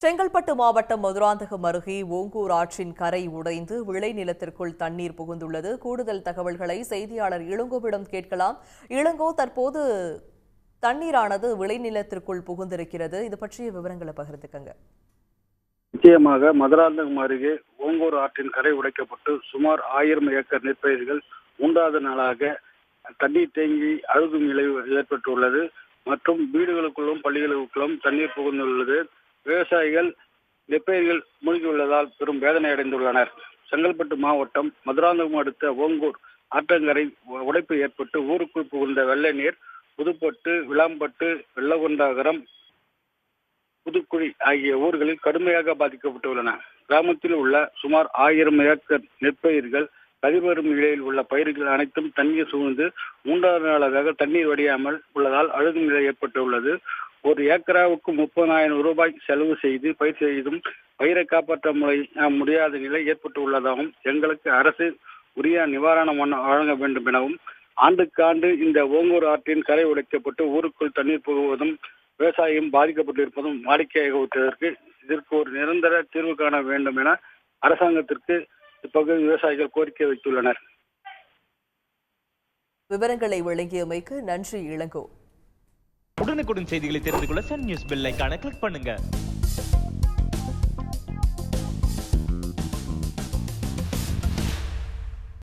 செங்கல்பட்டு மாவட்டம் மதுராந்தகம் அருகே ஓங்கூர் ஆற்றின் கரை உடைந்து விளைநிலத்திற்குள் தண்ணீர் புகுந்துள்ளது. கூடுதல் தகவல்களை செய்தியாளர் இளங்கோவிடம் கேட்கலாம். இளங்கோ, தற்போது தண்ணீரானது விளைநிலத்திற்குள் புகுந்திருக்கிறது. இது பற்றிய விவரங்களை பகிர்ந்துக்கங்க. நிச்சயமாக மதுராந்தகம் அருகே ஓங்கூர் ஆற்றின் கரை உடைக்கப்பட்டு சுமார் 1000 ஏக்கர் நெற்பயிர்கள் 3வது நாளாக தண்ணீர் தேங்கி அழுகும் நிலை ஏற்பட்டுள்ளது. மற்றும் வீடுகளுக்குள்ளும் பள்ளிகளுக்குள்ளும் தண்ணீர் புகுந்துள்ளது. விவசாயிகள் நெற்பயிர்கள் மூழ்கியுள்ளதால் பெரும் வேதனை அடைந்துள்ளனர். செங்கல்பட்டு மாவட்டம் மதுராந்தகம் அடுத்த ஓங்கூர் ஆற்றங்கரை உடைப்பு ஏற்பட்டு ஊருக்குள் புகுந்த வெள்ள நீர் புதுப்பட்டு, விளாம்பட்டு, வெள்ளகொண்டாகரம், புதுக்குழி ஆகிய ஊர்களில் கடுமையாக பாதிக்கப்பட்டுள்ளன. கிராமத்தில் உள்ள சுமார் 1000 ஏக்கர் நெற்பயிர்கள் கதிர்வரும் நிலையில் உள்ள பயிர்கள் அனைத்தும் தண்ணீர் சூழ்ந்து 3வது நாளாக தண்ணீர் வடியாமல் உள்ளதால் அழுகும் நிலை ஏற்பட்டுள்ளது. ஒரு ஏக்கராவுக்கு 30,000 ரூபாய் செலவு செய்து பயிர் செய்தும் பயிரை காப்பாற்ற முடியாத நிலை ஏற்பட்டுள்ளதாகவும், எங்களுக்கு அரசு உரிய நிவாரணம் வழங்க வேண்டும் எனவும், ஆண்டுக்காண்டு இந்த ஓங்கூர் ஆற்றின் கரை உடைக்கப்பட்டு ஊருக்குள் தண்ணீர் புகுவதும் விவசாயம் பாதிக்கப்பட்டிருப்பதும் வாடிக்கையாக விட்டதற்கு இதற்கு ஒரு நிரந்தர தீர்வு காண வேண்டும் என அரசாங்கத்திற்கு இப்பகுதி விவசாயிகள் கோரிக்கை வைத்துள்ளனர். விவரங்களை வழங்கியமைக்கு நன்றி இளங்கோ. உடனுக்குடன் செய்திகளை தெரிந்து கொள்ள சன் நியூஸ் பெல் ஐகானை கிளிக் பண்ணுங்க.